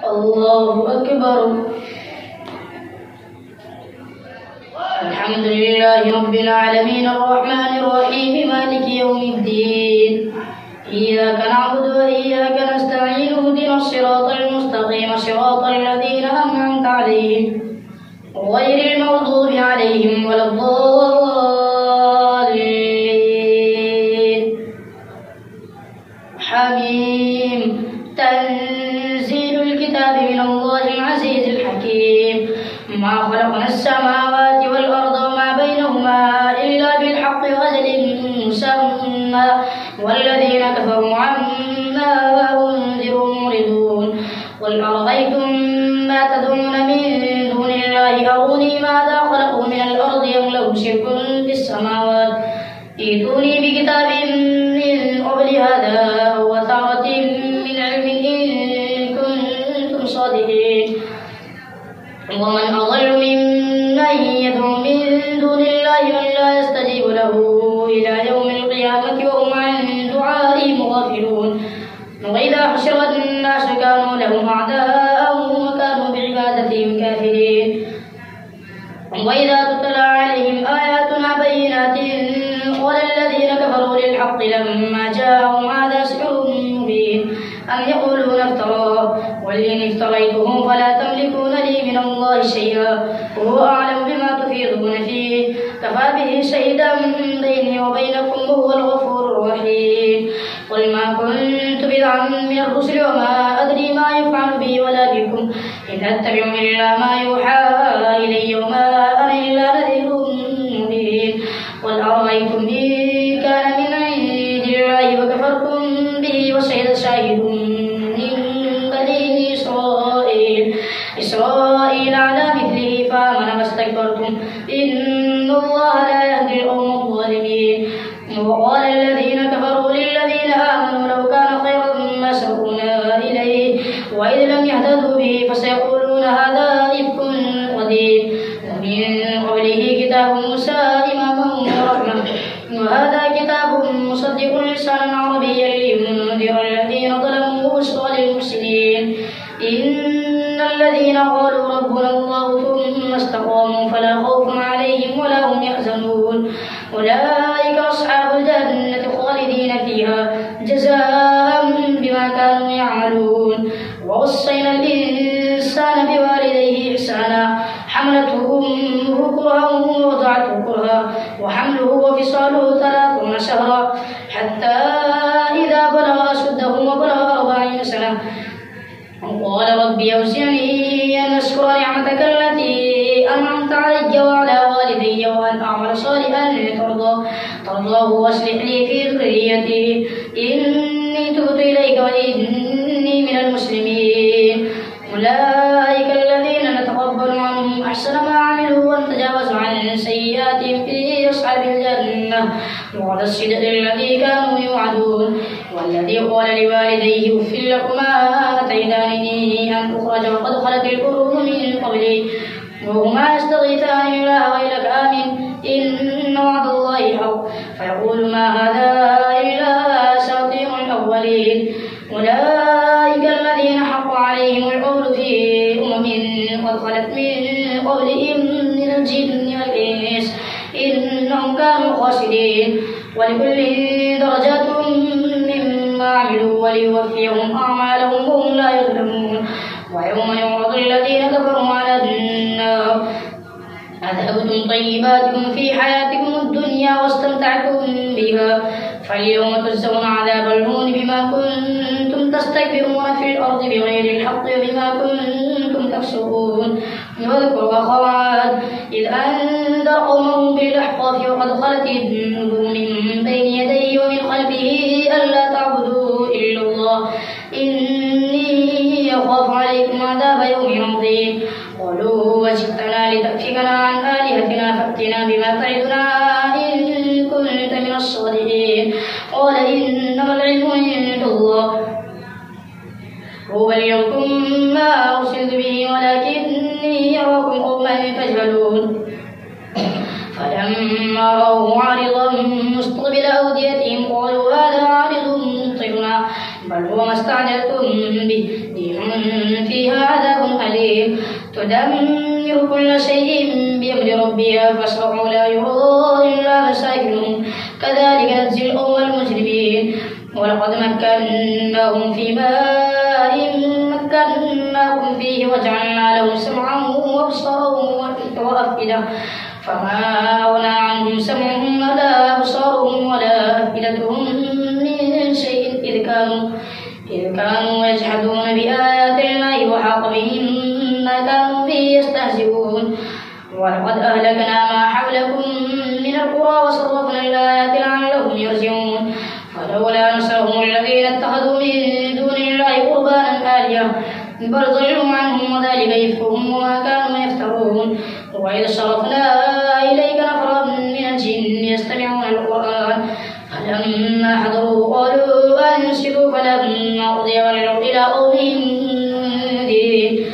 الله أكبر. الحمد لله رب العالمين الرحمن الرحيم مالك يوم الدين. إياك نعبد وإياك نستعين اهدنا الصراط المستقيم صراط الذين أنعمت عليهم غير المغضوب عليهم ولا الضالين. حميم. تنزيل الكتاب من الله العزيز الحكيم. ما خلقنا السماوات والأرض وما بينهما إلا بالحق وأجل مسمى والذين كفروا عما أنذروا معرضون. قل أرأيتم ما تدعون من دون الله أروني ماذا خلقوا من الأرض أم لهم شرك في السماوات ائتوني بكتاب من قبل هذا أو أثارة من علم إن كنتم صادقين. ومن أضل ممن يدعو من دون الله من لا يستجيب له إلى يوم القيامة وهم عن دعائهم غافلون. وإذا حشر الناس كانوا لهم أعداء وكانوا بعبادتهم كافرين. وإذا تتلى عليهم آياتنا بينات قال الذين كفروا للحق لما جاءهم هذا سحر مبين أم يقولون افتراه قل إن افتريته فلا تملكون لي من الله شيئا وهو أعلم بما تفيضون فيه كفى به شهيدا بيني وبينكم وهو الغفور الرحيم. قل ما كنت بدعا من الرسل وما أدري ما يفعل بي ولا بكم إن أتبع إلا ما يوحى إلي وما أنا إلا نذير مبين. قل أرأيتم إن كان من عند الله وكفرتم به وشهد شاهد من بني إسرائيل على مثله فآمن واستكبرتم إن الله لا يهدي القوم الظالمين. وقال الذين كفروا للذين آمنوا لو كان خيرا ما سبقونا إليه وإذ لم يهتدوا به فسيقولون هذا إفك قديم. ومن قبله كتاب موسى إماما ورحمة وهذا كتاب مصدق لسانا عربيا لينذر الذين ظلموا وبشرى للمحسنين. إن الذين قالوا ربنا الله ثم استقاموا فلا خوف عليهم ولا هم يحزنون أولئك أصحاب الجنة خالدين فيها جزاء بما كانوا يعملون. ووصينا الإنسان بوالديه إحسانا حملته أمه كرها ووضعته كرها وحمله وفصاله 30 شهرا حتى إذا بلغ أشده وبلغ 40 سنة قال ربي أوزعني أن أشكر نعمتك التي أنعمت علي وعلى والدي وأن أعمل صالحا ترضاه واصلح لي في ذريتي إني تبت إليك وإني من المسلمين. أولئك الذين نتقبل عنهم أحسن ما عملوا ونتجاوز عن سيئاتهم في أصحاب الجنة وعلى الصدق الذي كانوا يوعدون. والذي قال لوالديه أف لكما آتيتانني أن أخرج وقد خلت القرون من قبلي وهما يستغيثان الله ويلك آمن إن وعد الله حق فيقول ما هذا إلا أساطير الأولين. أولئك الذين حق عليهم القول في قد خلت من قبلهم من الجن والإنس إنهم كانوا خاسرين. ولكل درجات مما عملوا وليوفيهم أعمالهم وهم لا يظلمون. ويوم يعرض الذين كفروا على النار أذهبتم طيباتكم في حياتكم الدنيا واستمتعتم بها فاليوم تجزون عذاب الهون بما كنتم تستكبرون في الأرض بغير الحق وبما كنتم تفسقون. واذكر أخا عاد إذ أنذر قومه بالأحقاف وقد خلت النذر من بين يديه ومن خلفه ألا تعبدوا إلا الله إني أخاف عليكم عذاب يوم عظيم. قالوا وجئتنا لتأفكنا عن آلهتنا فأتنا بما تعدنا إن كنت من الصادقين. قال إنما العلم عند الله وبلغكم ما أرسلت به ولكني أراكم قوما تجهلون. فلما رأوه عارضا مستقبل أوديتهم قالوا هذا عارض ممطرنا حكما بل هو ما استعجلتم به فيها عذاب أليم تدمر كل شيء بأمر ربها فأصبحوا لا يرى إلا مساكنهم كذلك نجزي القوم المجرمين ولقد مكناهم في ماء مكناكم فيه وجعلنا لهم سمعا وأبصارا وأفئدة فما أغنى عنهم سمعهم ولا أبصارهم ولا أفئدتهم من شيء إذ كانوا يجحدون بآيات الله وحاق بهم ما كانوا به يستهزئون ولقد أهلكنا ما حولكم من القرى وصرفنا الآيات لعلهم يرجعون فلولا نصرهم الذين اتخذوا من دون الله قربانا آلهة بل ضلوا عنهم وذلك إفكهم وما كانوا يفترون وإذ صرفنا إليك نفرا من الجن يستمعون القرآن فلما حضروا قالوا أنصتوا فلما قضي ولوا إلى قومهم منذرين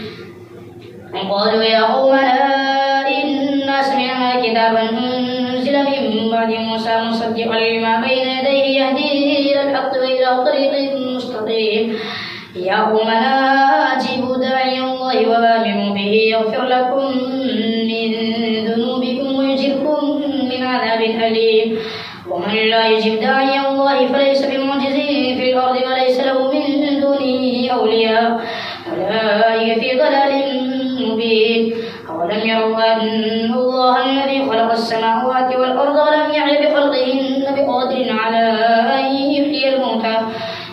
قالوا يا قومنا إنا سمعنا كتابا أنزل من بعد موسى مصدقا لما بين يديه يهدي إلى الحق وإلى طريق مستقيم يا قومنا أجيبوا داعي الله وآمنوا به يغفر لكم من ذنوبكم ويجركم من عذاب أليم ومن لا يجب داعي الله فليس بمعجز في الأرض وليس له من دونه أولياء أولئك في ضلال مبين أولم يروا أن الله الذي خلق السماوات والأرض ولم يعي بخلقهن بقادر على أن يحيي الموتى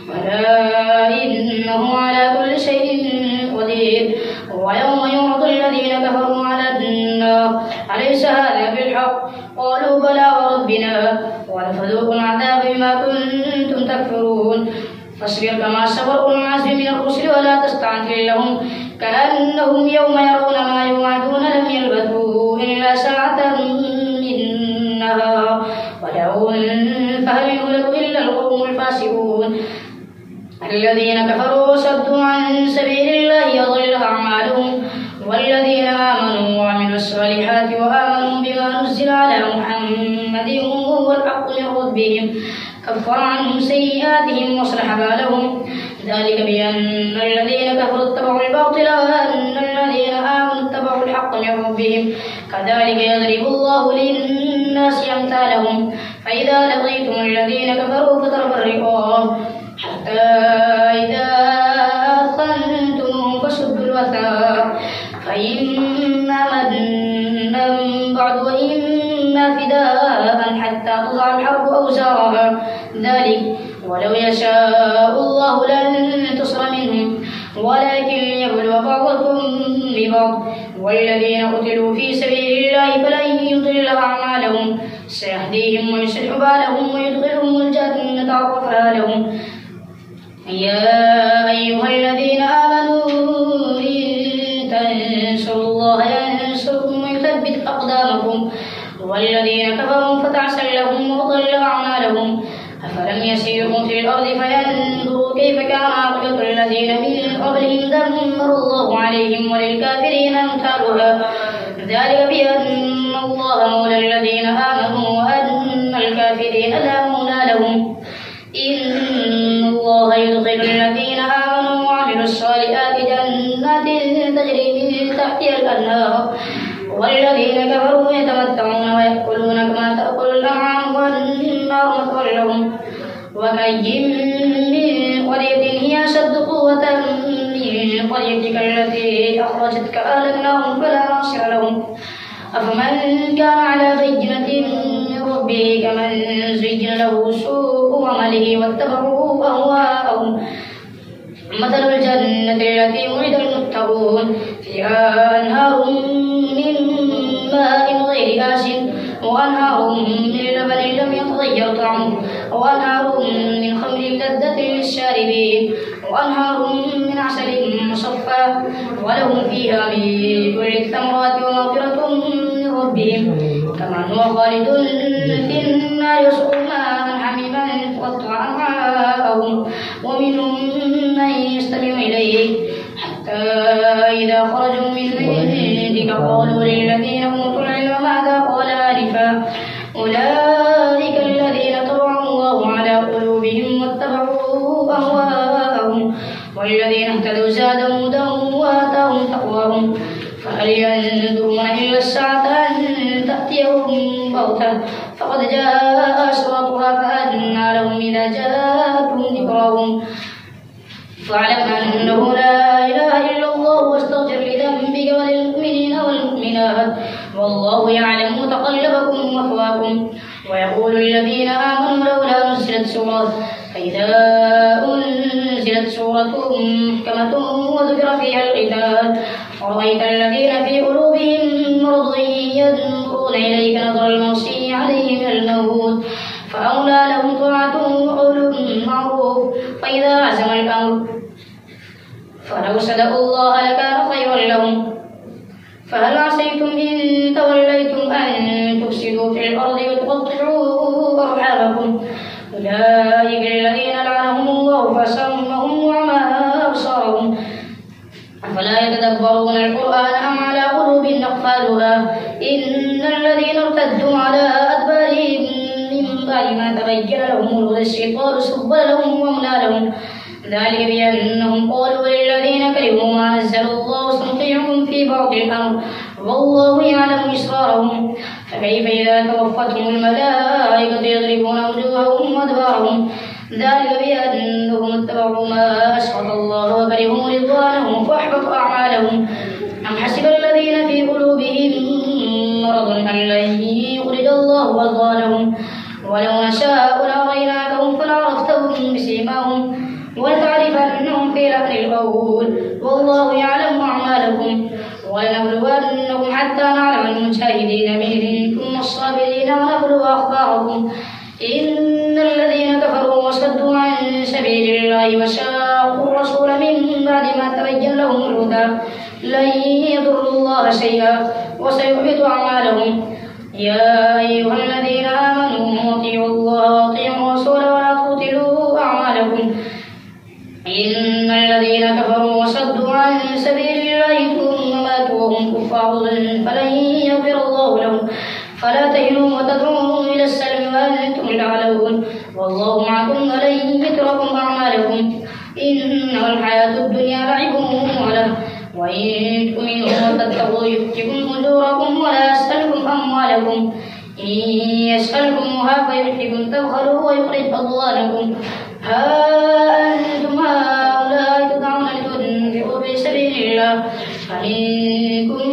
بلى إنه على كل شيء قدير ويوم يعرض الذين كفروا على النار أليس هذا بالحق قالوا بلى وربنا ولفذوقوا العذاب بما كنتم تكفرون فاصبر كما صبر أولو العزم من الرسل ولا تستعجل لهم كأنهم يوم يرون ما يوعدون لم يلبثوا إلا ساعة من نهار ولو فهل يهلك إلا القوم الفاسقون الذين كفروا وصدوا عن سبيل الله أضل أعمالهم والذين آمنوا وعملوا الصالحات وآمنوا بما نزل على محمد وهو الحق من ربهم كفر عنهم سيئاتهم واصلح بالهم ذلك بأن الذين كفروا اتبعوا الباطل وأن الذين آمنوا اتبعوا الحق من ربهم كذلك يضرب الله للناس أمثالهم فإذا لقيتم الذين كفروا فضرب الرقاب حتى إذا أثخنتموهم فشدوا الوثاق فإما منا بعد وإما فداء حتى تضع الحرب أوزارها ذلك ولو يشاء الله لانتصر منهم ولكن ليبلو بعضكم ببعض والذين قتلوا في سبيل الله فلن يضل أعمالهم سيهديهم ويصلح بالهم ويدخلهم الجنة عرفها لهم يا أيها الذين آمنوا إن تنصروا الله ينصركم ويثبت أقدامكم والذين كفروا فتعسا لهم وضل أعمالهم أفلم يسيروا في الأرض فينظروا كيف كان عاقبة الذين من قبلهم دمر الله عليهم وللكافرين أمثالها ذلك بأن الله مولى الذين آمنوا وأن الكافرين لا مولى لهم إن الله يدخل الذين آمنوا وعملوا الصالحات جنات تجري من تحتها الأنهار والذين كفروا يتمتعون ويأكلون كما تأكل الأنعام والنار مثوى لهم وكأي من قرية هي أشد قوة من قريتك التي أخرجتك أهلكناهم فلا ناصر لهم أفمن كان على بينة من ربه كمن زين له سوء عمله واتبعوا أهواءهم مثل الجنة التي وعد المتقون فيها أنهار من ماء غير آسن وأنهار من لبن لم يتغير طعمه وأنهار من خمر لذة للشاربين وأنهار من عسل مصفى ولهم فيها من كل الثمرات ومغفرة من ربهم كمن هو خالد في النار يسقون ماء حميما قطع أمعاءهم ومنهم من يستمع إليك حتى إذا خرجوا من عندك قالوا للذين أوتوا العلم ماذا قال آنفا أولئك الذين طبع الله على قلوبهم واتبعوا والذين اهتدوا زادهم هدى وآتاهم تقواهم فهل ينظرون إلا الساعة أن تأتيهم بغتة فقد جاء أشراطها فأنى لهم إذا جاءتهم ذكراهم فاعلم أنه لا إله إلا الله واستغفر لذنبك وللمؤمنين والمؤمنات والله يعلم متقلبكم ومثواكم. ويقول الذين آمنوا لولا نزلت سورة فإذا أنزلت سورة محكمة وذكر فيها القتال ورأيت الذين في قلوبهم مرض ينظرون إليك نظر المغشي عليه من الموت فأولى لهم طاعة وقول معروف فإذا عزم الأمر فلو صدقوا الله لكان خيرا لهم. فهل عسيتم إن توليتم أن تفسدوا في الأرض وتقطعوا أرحامكم أولئك الذين لعنهم الله فسمهم وعمى أبصارهم أفلا يتدبرون القرآن أم على قلوب أقفالها إن الذين ارتدوا على أدبارهم من بعد ما تبين لهم الهدى الشيطان سبل لهم وأملى لهم ذلك بأنهم قالوا للذين كرهوا ما أنزل الله سنطيعكم في بعض الأمر والله يعلم إسرارهم فكيف إذا توفتهم الملائكة يضربون وجوههم وأدبارهم ذلك بأنهم اتبعوا ما أسخط الله وكرهوا رضوانه فأحبط أعمالهم أم حسب الذين في قلوبهم مرض أن لن يخرج الله أضغانهم ولو نشاء لأريناكهم فلعرفتهم بسيماهم ولتعرفنهم في لحن القول والله يعلم أعمالكم ولنبلونكم حتى نعلم المجاهدين منكم والصابرين ونبلو أخباركم إن الذين كفروا وصدوا عن سبيل الله وشاقوا الرسول من بعد ما تبين لهم الهدى لن يضروا الله شيئا وسيحبط أعمالهم. يا أيها الذين آمنوا أطيعوا الله وأطيعوا الرسول ولا تبطلوا أعمالكم إن الذين كفروا وصدوا عن سبيل الله ثم ماتوا وهم كفار فلن يغفر الله لهم فلا تهنوا وتدعوا إلى السلم وأنتم الأعلون والله معكم ولن يتركم أعمالكم إنما الحياة الدنيا لعب وله وإن تؤمنوا وتتقوا يؤتكم أجوركم ولا يسألكم أموالكم إن يسألكموها فيحفكم تبخلوا ويخرج أضغانكم ها أنتم هؤلاء تدعون لتنفقوا في سبيل الله فمنكم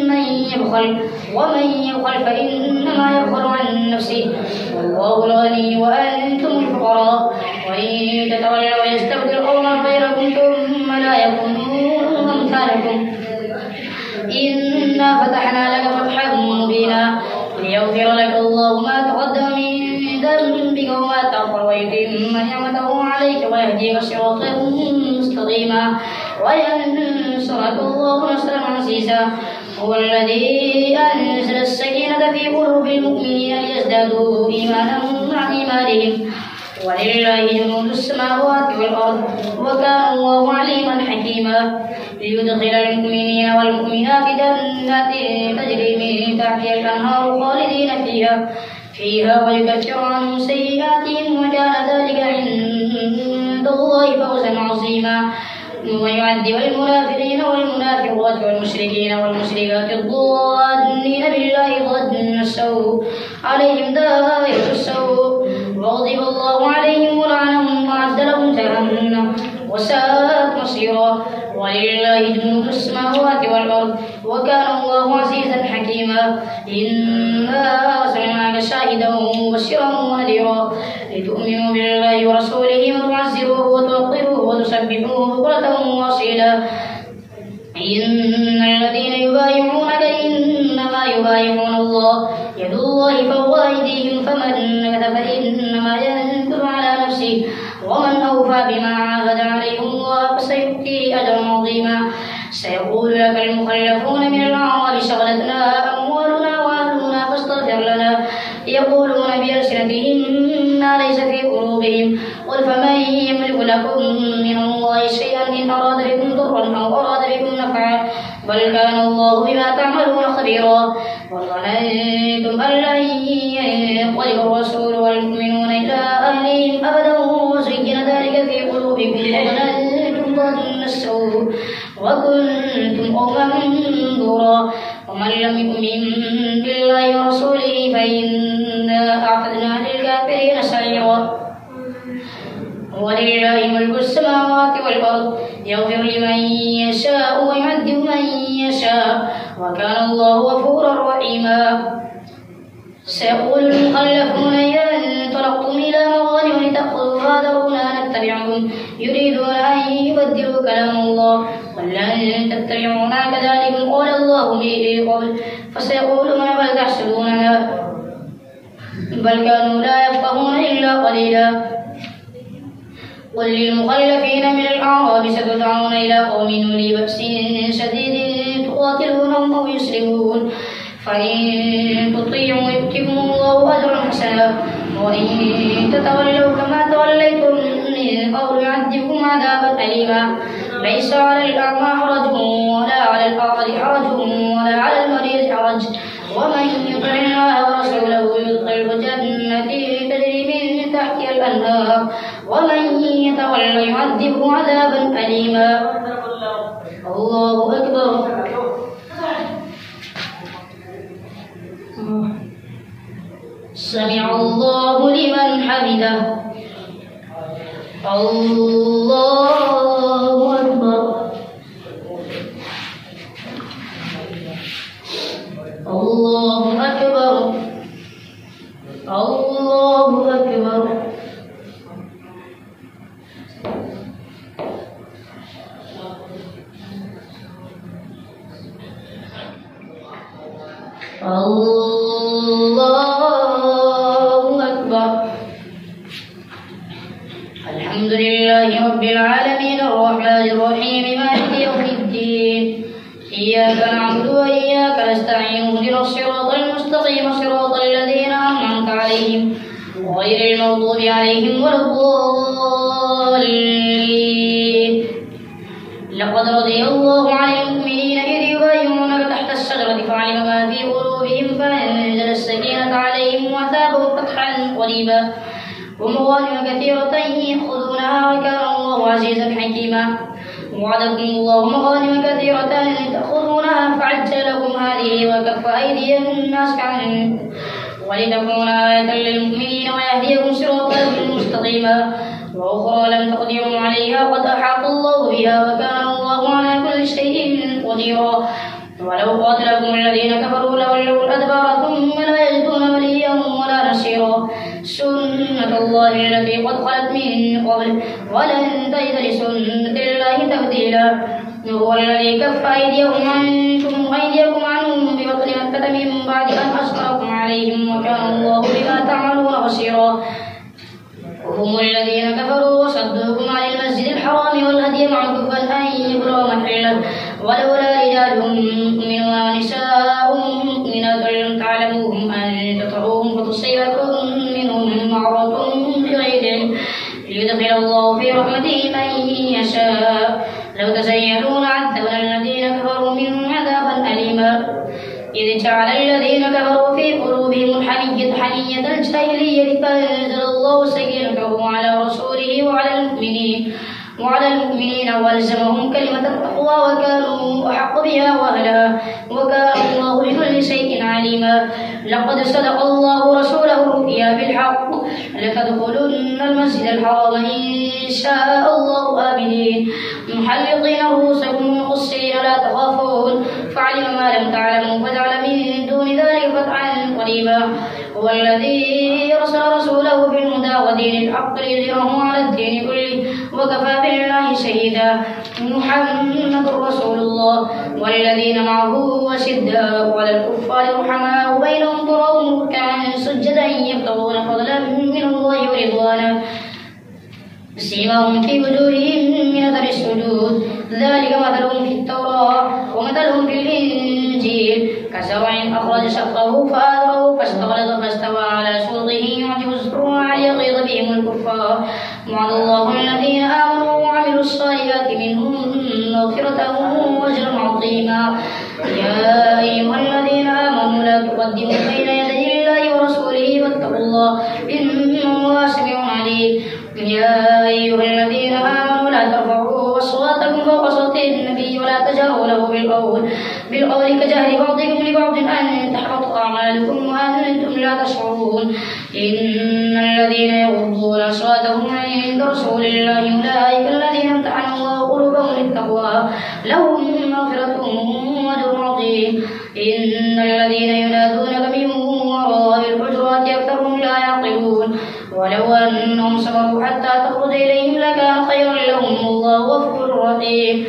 من يبخل ومن يبخل فإنما يبخل عن نفسه والله الغني وأنتم الفقراء وإن تتولوا يستبدل قوما غيركم ثم لا يكونوا أمثالكم إنا فتحنا لك فتحا مبينا ليغفر لك الله ما تقدم من ذنبك وما تأخر ويتم نعمته عليك ويهديك صراطا مستقيما وينصرك الله نصرا عزيزا هو الذي أنزل السكينة في قلوب المؤمنين ليزدادوا إيمانا مع إيمانهم ولله جنود السماوات والأرض وكان الله عليما حكيما ليدخل المؤمنين والمؤمنات جنات تجري من تحتها الأنهار خالدين فيها ويكفر عنهم سيئاتهم وكان ذلك عند الله فوزا عظيما ويعذب المنافقين والمنافقات والمشركين والمشركات الظانين بالله ظن السوء عليهم دائرة السوء وغضب الله عليهم ولعنهم وأعد لهم جهنم وساءت مصيرا ولله جنود السماوات والأرض وكان الله عزيزا حكيما إنا أرسلناك شاهدا ومبشرا ونذيرا لتؤمنوا بالله ورسوله وتعزروه وتوقروه وتسبحوه بكرة وأصيلا إن الذين يبايعونك إنما يبايعون الله يد الله فوق أيديهم فمن نكث فإنما ينكث على نفسه ومن أوفى بما عاهد عليه الله فسيؤتيه أجرا عظيما سيقول لك المخلفون من الأعراب شغلتنا أموالنا وأهلنا فاستغفر لنا يقولون بألسنتهم ما ليس في قلوبهم قل فمن يملك لكم من الله شيئا إن أراد بكم ضرا أو أراد بكم نفعا بل كان الله بما تعملون خبيرا وظننتم أن لن ينقلب الرسول والمؤمنون إلى أهلهم أبدا وزين ذلك في قلوبكم وظننتم ظن السوء وكنتم قوما بورا ومن لم يؤمن بالله ورسوله فإنا أعتدنا للكافرين سعيرا ولله ملك السماوات والأرض يغفر لمن يشاء ويعذب من يشاء وكان الله غفورا رحيما سيقول المخلفون إذا انطلقتم إلى مغانم لتأخذوها ذرونا نتبعكم يريدون أن يبدلوا كلام الله ولن تتبعونا كذلك قال الله من قبل فسيقولون بل تحسدوننا بل كانوا لا يفقهون إلا قليلا قل للمخلفين من الأعراب ستدعون إلى قوم أولي بأس شديد تقاتلونهم أو يسلمون فإن تطيعوا يؤتكم الله أجرا حسنا وإن تتولوا كما توليتم من قبل يعذبكم عذابا أليما ليس على الأعمى حرج ولا على الأعرج حرج ولا على المريض حرج ومن يطع الله ورسوله يدخله جنات تجري من تحتها الأنهار ومن يتولى يعذبه عذابا أليما الله أكبر سمع الله لمن حمده الله أكبر الله أكبر الله أكبر الله أكبر الحمد لله رب العالمين الرحمن الرحيم مالك يوم الدين إياك نعبد وإياك نستعين اهدنا الصراط المستقيم صراط الذين أنعمت عليهم غير المغضوب عليهم ولا الضالين لقد رضي الله عن المؤمنين إذ يبايعونك تحت الشجرة فعلم ما في قلوبهم فأنزل السكينة عليهم وأثابهم فتحا قريبا ومغانم كثيرة يأخذونها وكان الله عزيزا حكيما وعدكم الله مغانم كثيرة تأخذونها فعجل لكم هذه وكف أيدي الناس عنكم ولتكون آية للمؤمنين ويهديكم صراطا مستقيما وأخرى لم تقدروا عليها قد أحاط الله بها وكان الله على كل شيء قديرا ولو قاتلكم الذين كفروا لولوا الأدبار ثم لا يجدون وليا ولا نصيرا سنة الله التي قد خلت من قبل ولن تجد لسنة الله تبديلا هو الذي كف أيديهم عنكم وأيديكم عنهم ببطن مكة من بعد أن أسخركم عليهم وكان الله بما تعملون بصيرا هم الذين كفروا وصدوكم عن المسجد الحرام والهدي معكوفا أن يبلغ محله ولولا رجال مؤمنون ونساء مؤمنات لم تعلموهم أن تطعوهم فتصيبكم منهم معرة بغير علم ليدخل الله في رحمته من يشاء لو تزينوا لعذبنا الذين كفروا منهم عذابا أليما إذ جعل الذين كفروا في قلوبهم حمية الجاهلية فأنزل الله سكينته على رسوله وعلى المؤمنين وألزمهم كلمة التقوى وكانوا أحق بها وأهلها وكان الله بكل شيء عليما لقد صدق الله رسوله الرؤيا بالحق لتدخلن المسجد الحرام إن شاء الله آمنين محلقين رؤوسكم مقصرين لا تخافون فعلم ما لم تعلموا فجعل من دون ذلك فتحا قريبا هو الذي أرسل رسوله بالهدى ودين الحق ليظهره على الدين كله وكفى بالله شهيدا محمد رسول الله والذين معه أشداء على الكفار رحماء بينهم تراهم ركعا سجدا يبتغون فضلا من الله ورضوانا سيماهم في وجوههم من أثر السجود ذلك مثلهم في التوراة ومثلهم في الإنجيل كزرع أخرج شطه فآزره فاستغلظ فاستوى على سوقه يعجب الزروع ليغيظ بهم الكفار وعد الله الذين آمنوا وعملوا الصالحات منهم مغفرة وأجرا عظيما يا أيها الذين آمنوا لا تقدموا بين يدي الله ورسوله واتقوا الله إن الله سميع عليم يا أيها الذين آمنوا لا ترفعوا أصواتكم فوق بالقول كجهل بعضكم لبعض أن تحبط أعمالكم وأنتم لا تشعرون. إن الذين يغضون أصواتهم عند رسول الله أولئك الذين امتحن الله قلوبهم للتقوى لهم مغفرة وأجر عظيم. إن الذين ينادونك من وراء الحجرات أكثرهم لا يعقلون. ولو أنهم صبروا حتى تخرج إليهم لكان خيرا لهم والله غفور رحيم.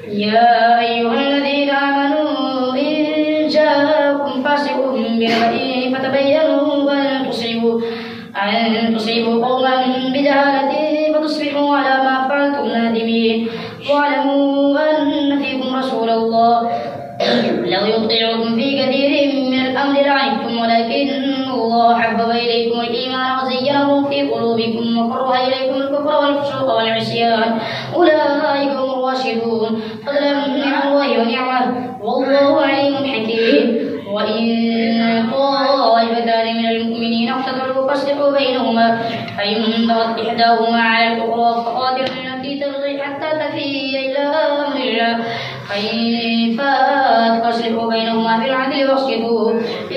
يا أيها الذين آمنوا إن جاءكم فاسق بنبأ فتبينوا أن تصيبوا قوما بجهالة فتصبحوا على ما فعلتم نادمين. واعلموا أن فيكم رسول الله لو يطيعكم في كثير من الأمر لعنتم ولكن الله حبب إليكم الإيمان وزينه في قلوبكم وكره إليكم الكفر والفسوق والعصيان أولئك هم الراشدون فضلا من الله ونعمه والله عليم حكيم. وإن طائفتان من المؤمنين اقتتلوا فاصلحوا بينهما فإن بغت إحداهما على الأخرى فقاتلوا التي تبغي حتى تفيء إلى أمر الله فإن فات فاصلحوا بينهما بالعدل واقسطوا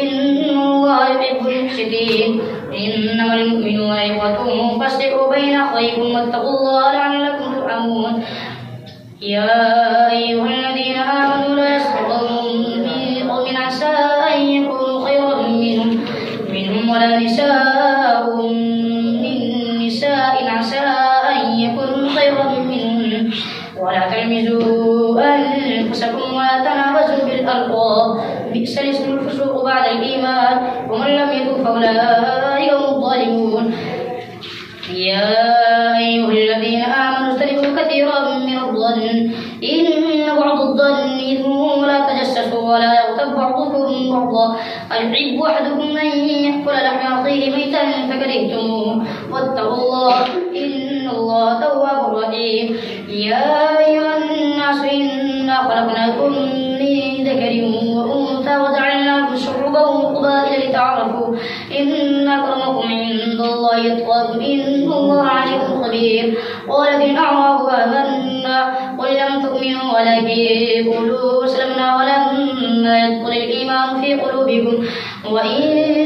إن الله يحب المقسطين. إنما المؤمنون إخوة فاصلحوا بين أخويكم واتقوا الله لعلكم ترحمون. يا أيها الذين آمنوا لا يسخر قوم من قوم عسى أن يكونوا خيرا منهم ولا نساء من نساء عسى أن يكونوا خيرا منهن ولا تلمزوا أنفسكم ولا تنابزوا بالألقاب بئس الاسم الفسوق بعد الإيمان ومن لم يتب فأولئك هم الظالمون. يا أيها الذين آمنوا اجتنبوا كثيرا من الظن إن بعض الظن إثم ولا تجسسوا ولا يغتب بعضكم بعضا أيحب أحدكم أن يأكل لحم أخيه ميتا فكرهتموه واتقوا الله إن الله تواب رحيم. يا أيها الناس إنا خلقناكم من ذكر وأنثى وجعلناكم شعوبا وقبائل لتعارفوا إن أكرمكم عند الله أتقاكم إن الله عليم خبير. قالت الأعراب آمنا قل لم تؤمنوا ولكن قولوا أسلمنا ولما يدخل الإيمان في قلوبكم وإن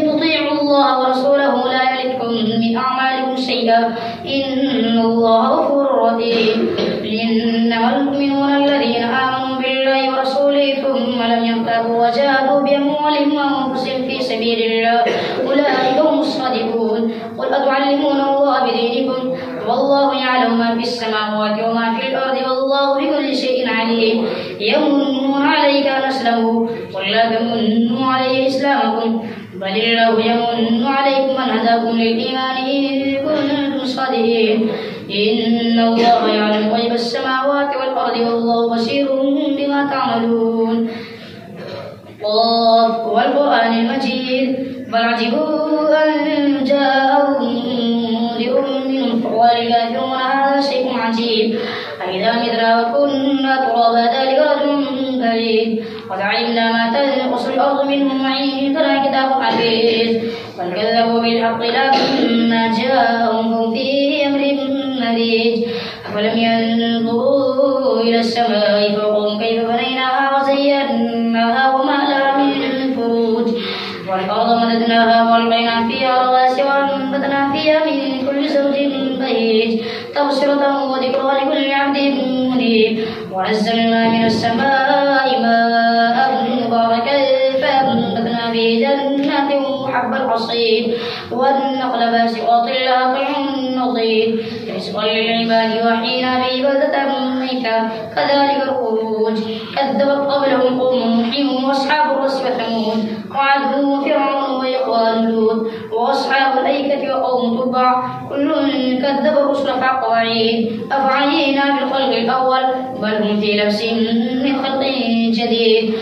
تطيعوا الله ورسوله لا يلدكم من أعمالكم شيئا إن الله غفور رحيم. إنما المؤمنون الذين آمنوا بالله ورسوله ثم لم يرتابوا وجاهدوا بأموالهم وأنفسهم في سبيل الله أولئك هم الصادقون. قل أتعلمون الله بدينكم والله يعلم ما في السماوات وما في الأرض والله بكل شيء عليم. يمنون عليك أن أسلموا قل لا تمنوا علي إسلامكم بل الله يمن عليكم أن هداكم للإيمان إن كنتم صادقين. إن الله يعلم غيب السماوات والأرض والله بصير بما تعملون. قاف والقرآن المجيد بل عجبوا أن جاءهم منذر منهم فقال الكافرون هذا شيء عجيب أإذا متنا وكنا ترابا ذلك رجل بعيد قد علمنا ما تنقص الأرض منهم وعندنا كتاب حفيظ بل كذبوا بالحق لما جاءهم في أمر مريج أفلم ينظروا إلى السماء فوقهم كيف بنيناها وزيناها وما لها من فروج والأرض مددناها وألقينا فيها رواسي وأنبتنا فيها من كل زوج بهيج تبصرة وذكرى لكل عبد منيب ونزلنا من السماء ماء مباركا فأنبتنا به جنات وحب الحصيد والنخل باسقات لها طلع نضيد رزقا للعباد وحينا به بلدة ميتا كذلك الخروج كذبت قبلهم قوم نوح وأصحاب الرس وثمود وعاد وفرعون وإخوان لوط وأصحاب الأيكة وقوم تبع كل كذب الرسل فحق وعيد أفعينا بالخلق الأول بل هم في لبس من خلق جديد.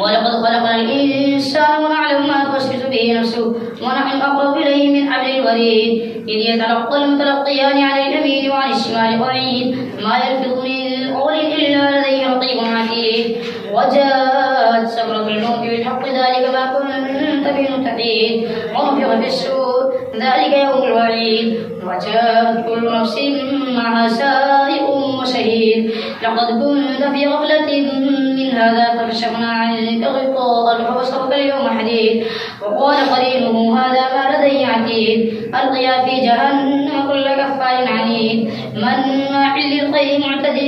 ولقد خلقنا الإنسان ونعلم ما توسوس به نفسه ونحن أقرب إليه من حبل الوريد إذ يتلقى المتلقيان عن اليمين وعن الشمال قعيد ما يلفظ من قول إلا لديه رقيب عتيد. وجاءت سكرة الموت بالحق ذلك ما كنت منه تحيد ونفخ في السور ذلك يوم الوعيد وجاءت كل نفس معها سائق وشهيد لقد كنت في غفلة من هذا فكشفنا عنك غطاءك فبصرك اليوم حديد. وقال قرينه هذا ما لدي عتيد. ألقيا في جهنم كل كفار عنيد مناع للخير معتد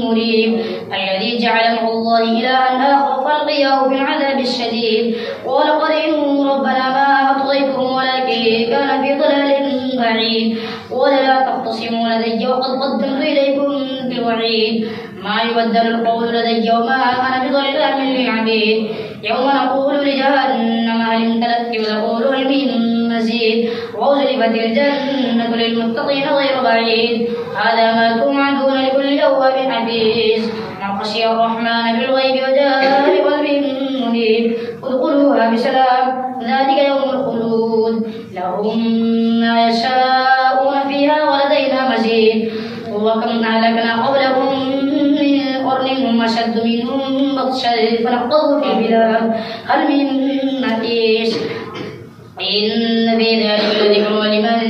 مريب. الذي جعل مع الله إلها آخر فألقياه في العذاب الشديد. قال قرينه ربنا ما أطغيته ولكن كان في ضلال بعيد. قال لا تختصموا لدي وقد قدمت إليكم بالوعيد. ما يبدل القول لدي وما أنا بظلام للعبيد. يوم نقول لجهنم هل امتلأت ونقول هل من مزيد. وأزلفت الجنة للمتقين غير بعيد. هذا ما توعدون لكل أواب حفيظ. من خشي الرحمن بالغيب وجاء بقلب منيب. ادخلوها بسلام ذلك يوم الخلود. لهم ما يشاءون فيها ولدينا مزيد. وكم أهلكنا قبلهم من قرن هم أشد منهم بطشا فنقضوا في البلاد هل من محيص. إن في ذلك لذكر لمن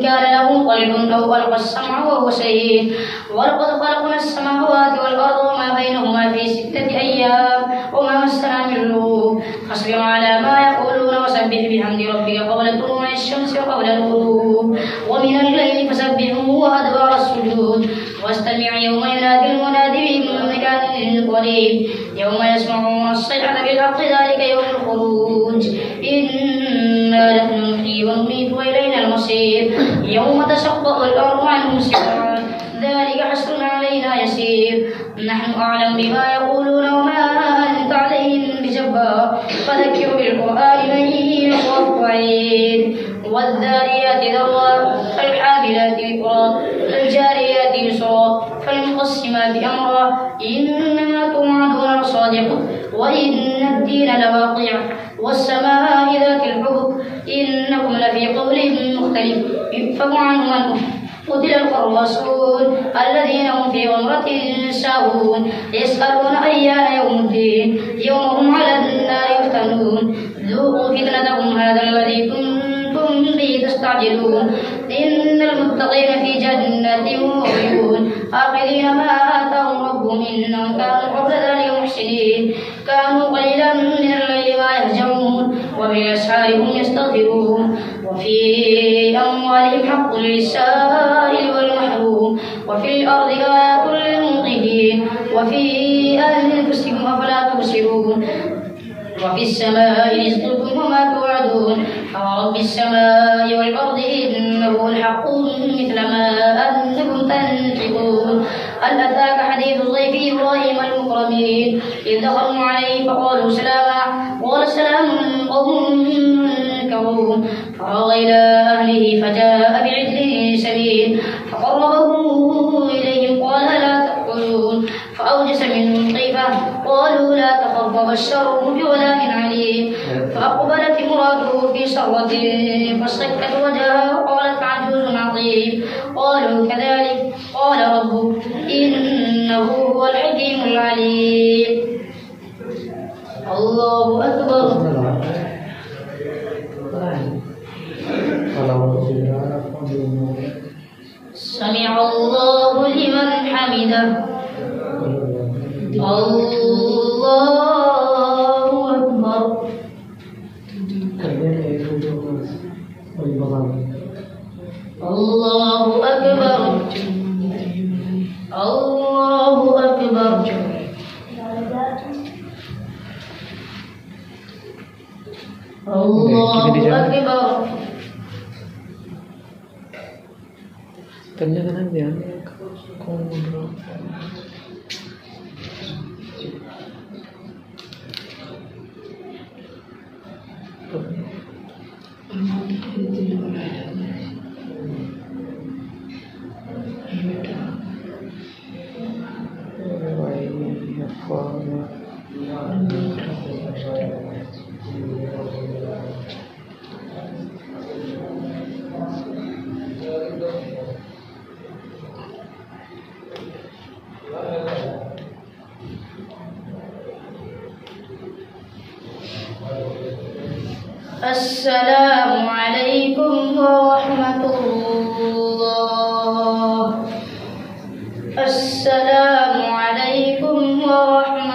كان له قلب أو ألقى السمع وهو شهيد. ولقد خلقنا السماوات والأرض وما بينهما في 6 أيام وما مسنا من لغوب. فاصبر على ما يقولون وسبح بحمد ربك قبل طلوع الشمس وقبل الغروب ومن الليل فسبحه وأدبار السجود. واستمع يوم ينادي المنادي من مكان قريب. يوم يسمعون الصيحة بالحق ذلك يوم الخروج. إنا نحن نحيي ونميت وإلينا المصير. يوم تشقق الأرض عنهم سرعا ذلك حشر علينا يسير. نحن أعلم بما يقولون وما أنت عليهم بجبار. فذكر بالقرآن من يخاف وعيد. والذاريات ذروا فالحاملات وقرا فالجاريات يسرا فالمقسمات أمرا. إنما توعدون لصادق وإن الدين لواقع. والسماء ذات الحبك إنكم لفي قول مختلف. يؤفك عنه من قتل الخراسون الذين هم في غمرة ساهون. يسألون أيان يوم الدين يوم هم على النار يفتنون. ذوقوا فتنتهم هذا الذي كنتم به تستعجلون. إن المتقين في جنات وعيون آخذين ما آتاهم ربهم إنهم كانوا قبل ذلك محسنين. كانوا قليلا من الليل ما يهجعون وبالأسحار هم يستغفرون. وفي أموالهم حق للسائل والمحروم. وفي الأرض آيات للموقنين. وفي أنفسكم أفلا تبصرون. وفي السماء رزقكم وما توعدون. فرب السماء والأرض إنه الحق مثل ما أنكم تنطقون. هل أتاك حديث ضيف إبراهيم المكرمين إذ دخلوا عليه فقالوا سلاما قال سلام قوم منكرون. فراغ إلى أهله فجاء بعجل سمين فقربه إليهم قال لا تأكلون. فأوجس منهم خيفة قالوا لا تخف وبشروه بغلام عليم. فأقبلت امرأته في سرة فصكت وجهها وقالت عجوز عظيم. قالوا كذلك قال ربك إنه هو الحكيم العليم. الله أكبر. سمع الله لمن حمده. الله أكبر. الله أكبر. الله أكبر. الله أكبر. Tanyakan aja kamu السلام عليكم ورحمة الله. السلام عليكم ورحمة